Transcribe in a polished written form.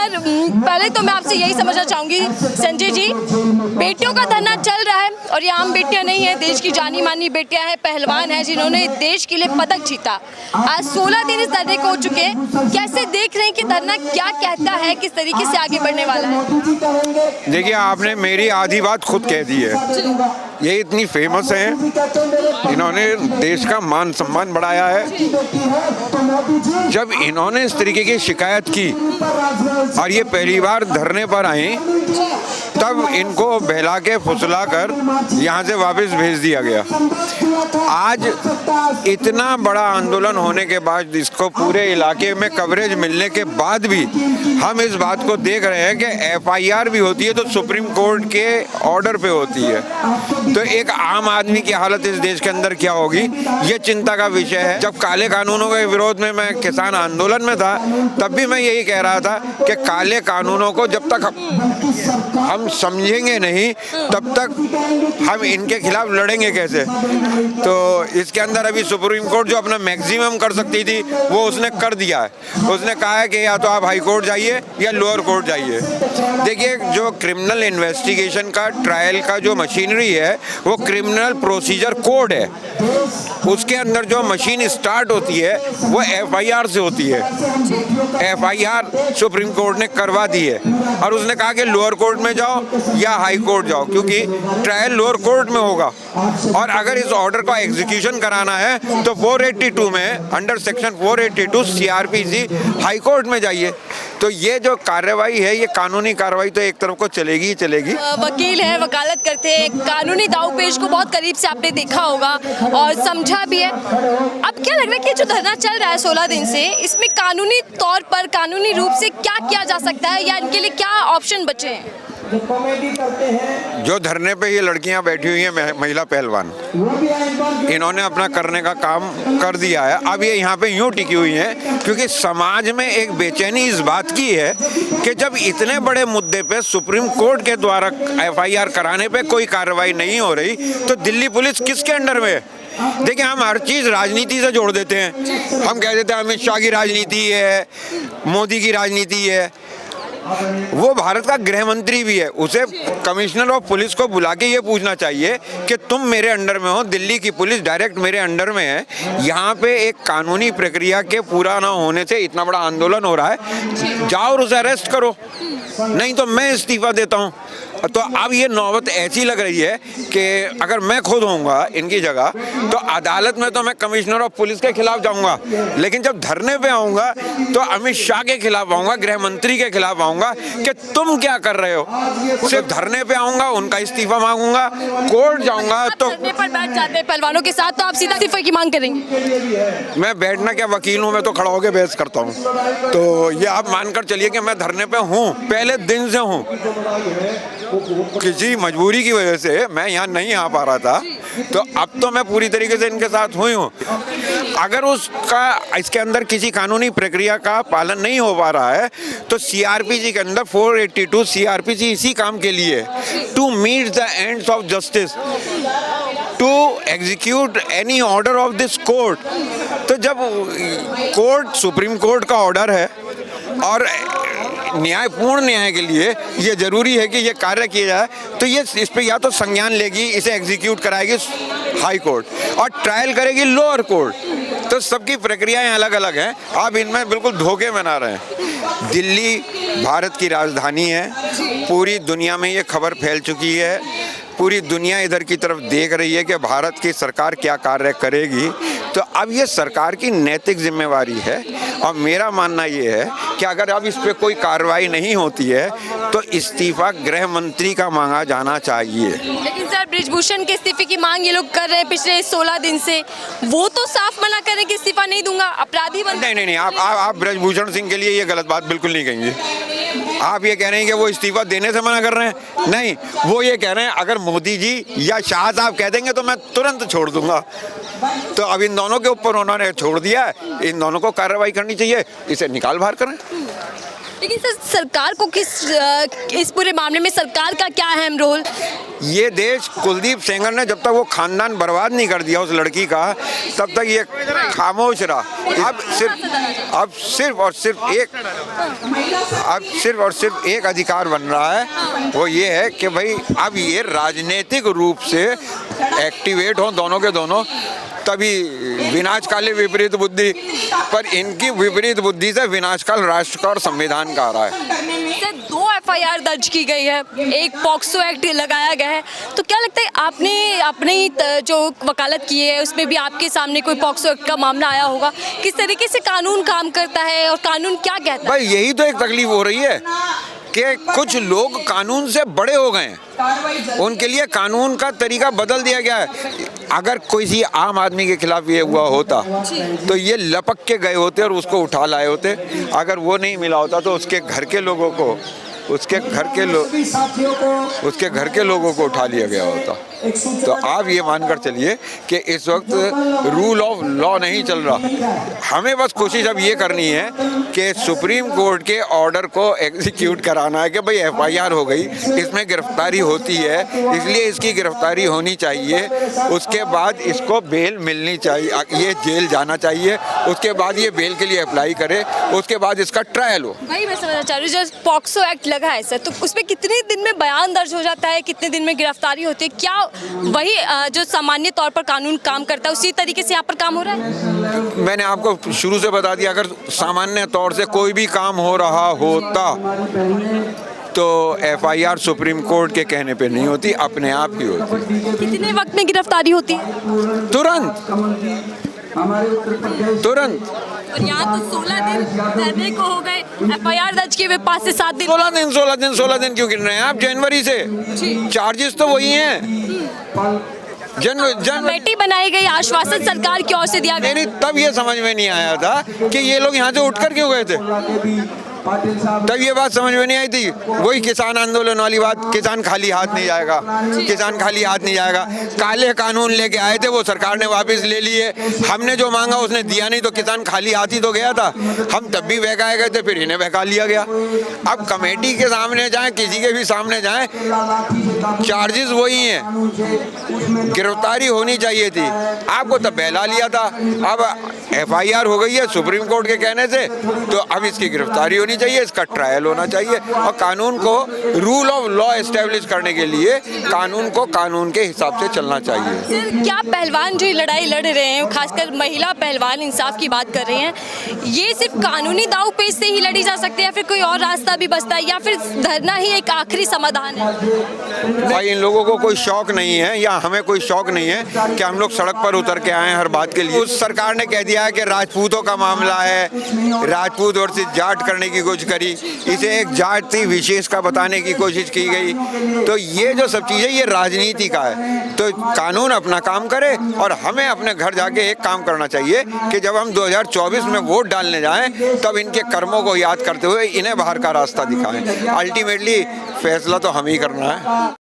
Sir पहले तो मैं आपसे यही समझना चाहूँगी संजय जी, बेटियों का धरना चल रहा है और ये आम बेटियां नहीं है, देश की जानी मानी बेटियां हैं, पहलवान हैं जिन्होंने देश के लिए पदक जीता। आज 16 दिन इस धरने को हो चुके हैं, कैसे देख रहे हैं कि धरना क्या कहता है, किस तरीके से आगे बढ़ने वाला है? देखिए, आपने मेरी आधी बात खुद कह दी है। ये इतनी फेमस है, इन्होंने देश का मान सम्मान बढ़ाया है। जब इन्होंने इस तरीके की शिकायत की और ये पहली बार धरने पर आए, तब इनको बहला के फुसला कर यहाँ से वापस भेज दिया गया। आज इतना बड़ा आंदोलन होने के बाद, इसको पूरे इलाके में कवरेज मिलने के बाद भी हम इस बात को देख रहे हैं कि एफआईआर भी होती है तो सुप्रीम कोर्ट के ऑर्डर पे होती है। तो एक आम आदमी की हालत इस देश के अंदर क्या होगी, ये चिंता का विषय है। जब काले कानूनों के विरोध में मैं किसान आंदोलन में था, तब भी मैं यही कह रहा था कि काले कानूनों को जब तक हम समझेंगे नहीं, तब तक हम इनके खिलाफ लड़ेंगे कैसे। तो इसके अंदर अभी सुप्रीम कोर्ट जो अपना मैक्सिमम कर सकती थी, वो उसने कर दिया है। उसने कहा है कि या तो आप हाई कोर्ट जाइए या लोअर कोर्ट जाइए। देखिए, जो क्रिमिनल इन्वेस्टिगेशन का ट्रायल का जो मशीनरी है, वो क्रिमिनल प्रोसीजर कोड है। उसके अंदर जो मशीन स्टार्ट होती है वो एफआईआर से होती है। एफआईआर सुप्रीम कोर्ट ने करवा दी है और उसने कहा कि लोअर कोर्ट में जाओ या हाई कोर्ट जाओ, क्योंकि ट्रायल लोअर कोर्ट में होगा। और अगर इस ऑर्डर का एग्जीक्यूशन कराना है तो 482 में, under section 482 CrPC high court में जाइए। तो ये जो कार्रवाई है, ये कानूनी कार्रवाई तो एक तरफ को चलेगी ही चलेगी। वकील है, वकालत करते हैं, कानूनी दांवपेच को बहुत करीब से आपने देखा होगा और समझा भी है। अब क्या लग रहा है कि जो धरना चल रहा है 16 दिन से, इसमें कानूनी तौर पर, कानूनी रूप से क्या किया जा सकता है या इनके लिए क्या ऑप्शन बचे हैं? जो धरने पे ये लड़कियां बैठी हुई हैं, महिला पहलवान, इन्होंने अपना करने का काम कर दिया है। अब ये यहाँ पे यूं टिकी हुई हैं क्योंकि समाज में एक बेचैनी इस बात की है कि जब इतने बड़े मुद्दे पे सुप्रीम कोर्ट के द्वारा एफआईआर कराने पे कोई कार्रवाई नहीं हो रही, तो दिल्ली पुलिस किसके अंडर में है? देखिए, हम हर चीज़ राजनीति से जोड़ देते हैं। हम कह देते हैं अमित शाह की राजनीति है, मोदी की राजनीति है। वो भारत का गृह मंत्री भी है, उसे कमिश्नर ऑफ पुलिस को बुला के ये पूछना चाहिए कि तुम मेरे अंडर में हो, दिल्ली की पुलिस डायरेक्ट मेरे अंडर में है, यहाँ पे एक कानूनी प्रक्रिया के पूरा ना होने से इतना बड़ा आंदोलन हो रहा है, जाओ और उसे अरेस्ट करो, नहीं तो मैं इस्तीफा देता हूँ। तो अब ये नौबत ऐसी लग रही है कि अगर मैं खुद होऊंगा इनकी जगह, तो अदालत में तो मैं कमिश्नर ऑफ पुलिस के खिलाफ जाऊंगा, लेकिन जब धरने पे आऊंगा तो अमित शाह के खिलाफ आऊंगा, गृह मंत्री के खिलाफ आऊंगा कि तुम क्या कर रहे हो। सिर्फ धरने पे आऊंगा, उनका इस्तीफा मांगूंगा, कोर्ट जाऊंगा। तो धरने पर बैठ जाते हैं पहलवानों के साथ, तो आप सीधा इस्तीफे की मांग करेंगे? मैं बैठना क्या, वकील हूँ मैं, तो खड़ा होकर बहस करता हूँ। तो ये आप मानकर चलिए कि मैं धरने पे हूँ, पहले दिन से हूँ। किसी मजबूरी की वजह से मैं यहाँ नहीं आ पा रहा था, तो अब तो मैं पूरी तरीके से इनके साथ हुई हूँ। अगर उसका इसके अंदर किसी कानूनी प्रक्रिया का पालन नहीं हो पा रहा है, तो सीआरपीसी के अंदर 482 सीआरपीसी इसी काम के लिए, to meet the ends of justice, to execute any order of this court. तो जब कोर्ट सुप्रीम कोर्ट का ऑर्डर है और न्यायपूर्ण न्याय के लिए ये जरूरी है कि ये कार्य किया जाए, तो ये इस पे या तो संज्ञान लेगी, इसे एग्जीक्यूट कराएगी हाई कोर्ट और ट्रायल करेगी लोअर कोर्ट। तो सबकी प्रक्रियाएं अलग अलग हैं, आप इनमें बिल्कुल धोखे में ना रहें। दिल्ली भारत की राजधानी है, पूरी दुनिया में ये खबर फैल चुकी है, पूरी दुनिया इधर की तरफ देख रही है कि भारत की सरकार क्या कार्य करेगी। तो अब ये सरकार की नैतिक जिम्मेवारी है और मेरा मानना ये है कि अगर अब इस पे कोई कार्रवाई नहीं होती है तो इस्तीफा गृह मंत्री का मांगा जाना चाहिए। लेकिन सर, बृजभूषण के इस्तीफे की मांग ये लोग कर रहे हैं पिछले 16 दिन से, वो तो साफ मना कर रहे हैं कि इस्तीफा नहीं दूंगा, अपराधी बन। नहीं, आप बृजभूषण सिंह के लिए ये गलत बात बिल्कुल नहीं कहेंगे। आप ये कह रहे हैं कि वो इस्तीफा देने से मना कर रहे हैं, नहीं, वो ये कह रहे हैं अगर मोदी जी या शाह साहब कह देंगे तो मैं तुरंत छोड़ दूंगा। तो अब इन दोनों के ऊपर उन्होंने छोड़ दिया है, इन दोनों को कार्रवाई करनी चाहिए, इसे निकाल बाहर करें। लेकिन सर सरकार को इस पूरे मामले में सरकार का क्या अहम रोल? ये देश कुलदीप सेंगर ने जब तक वो खानदान बर्बाद नहीं कर दिया उस लड़की का, तब तक ये खामोश रहा। अब सिर्फ और सिर्फ एक अधिकार बन रहा है, वो ये है कि भाई अब ये राजनीतिक रूप से एक्टिवेट हो दोनों के दोनों, तभी विनाशकाले विपरीत बुद्धि, पर इनकी विपरीत बुद्धि से विनाशकाल राष्ट्र का और संविधान का आ रहा है। सर 2 FIR दर्ज की गई है, एक पॉक्सो एक्ट लगाया गया है, तो क्या लगता है आपने अपनी जो वकालत की है उसमें भी आपके सामने कोई पॉक्सो एक्ट का मामला आया होगा? किस तरीके से कानून काम करता है और कानून क्या कहता है? भाई यही तो एक तकलीफ हो रही है कि कुछ लोग कानून से बड़े हो गए हैं, उनके लिए कानून का तरीका बदल दिया गया है। अगर किसी आम आदमी के खिलाफ ये हुआ होता तो ये लपक के गए होते और उसको उठा लाए होते। अगर वो नहीं मिला होता तो उसके घर के लोगों को उठा लिया गया होता। तो आप ये मानकर चलिए कि इस वक्त रूल ऑफ लॉ नहीं चल रहा। हमें बस कोशिश अब ये करनी है कि सुप्रीम कोर्ट के ऑर्डर को एग्जीक्यूट कराना है कि भाई FIR हो गई, इसमें गिरफ्तारी होती है, इसलिए इसकी गिरफ्तारी होनी चाहिए, उसके बाद इसको बेल मिलनी चाहिए, ये जेल जाना चाहिए, उसके बाद ये बेल के लिए अप्लाई करे, उसके बाद इसका ट्रायल हो। भाई मैं समझना चाह रही हूँ, जो पॉक्सो एक्ट लगा है सर, तो उसमें कितने दिन में बयान दर्ज हो जाता है, कितने दिन में गिरफ्तारी होती है? क्या वही जो सामान्य तौर पर कानून काम करता है उसी तरीके से यहाँ पर काम हो रहा है? मैंने आपको शुरू से बता दिया, अगर सामान्य तौर से कोई भी काम हो रहा होता तो FIR सुप्रीम कोर्ट के कहने पे नहीं होती, अपने आप ही होती। कितने वक्त में गिरफ्तारी होती है? तुरंत। और यहाँ तो 16 दिन ठहरने को हो गए, FIR दर्ज किए हुए 5 से 7 दिन। 16 दिन क्यों गिन रहे हैं आप? जनवरी से चार्जेस तो वही हैं। कमेटी बनाई गई, आश्वासन सरकार की ओर से दिया गया। नहीं, तब ये समझ में नहीं आया था कि ये लोग यहाँ से उठकर क्यों गए थे। तब ये बात समझ में नहीं आई थी। वही किसान आंदोलन वाली बात, किसान खाली हाथ नहीं जाएगा, किसान खाली हाथ नहीं जाएगा। काले कानून लेके आए थे, वो सरकार ने वापस ले लिए। हमने जो मांगा उसने दिया नहीं, तो किसान खाली हाथ ही तो गया था। हम तब भी बहकाए गए थे, फिर इन्हें बहका लिया गया। अब कमेटी के सामने जाएं, किसी के भी सामने जाएं, चार्जेस वही हैं, गिरफ्तारी होनी चाहिए थी। आपको तब बहला लिया था। अब FIR हो गई है सुप्रीम कोर्ट के कहने से, तो अब इसकी गिरफ्तारी होनी चाहिए, इसका ट्रायल होना चाहिए, और कानून को रूल ऑफ लॉ एस्टेब्लिश करने के लिए कानून को कानून के हिसाब से चलना चाहिए। सर क्या पहलवान जो लड़ाई लड़ रहे हैं, खासकर महिला पहलवान इंसाफ की बात कर रहे हैं, ये सिर्फ कानूनी दाव पेच से ही लड़ी जा सकती है या फिर कोई और रास्ता भी बचता है, या फिर धरना ही एक आखिरी समाधान है? भाई इन लोगों को कोई शौक नहीं है, या हमें कोई शौक नहीं है कि हम लोग सड़क पर उतर के आए हर बात के लिए। उस सरकार ने कह दिया है कि राजपूतों का मामला है, राजपूत और से जाट करने की कोशिश करी, इसे एक जाति विशेष का बताने की कोशिश की गई। तो ये जो सब चीज़ें, ये राजनीति का है। तो कानून अपना काम करे, और हमें अपने घर जाके एक काम करना चाहिए कि जब हम 2024 में वोट डालने जाएं, तब इनके कर्मों को याद करते हुए इन्हें बाहर का रास्ता दिखाएं। अल्टीमेटली फैसला तो हम ही करना है।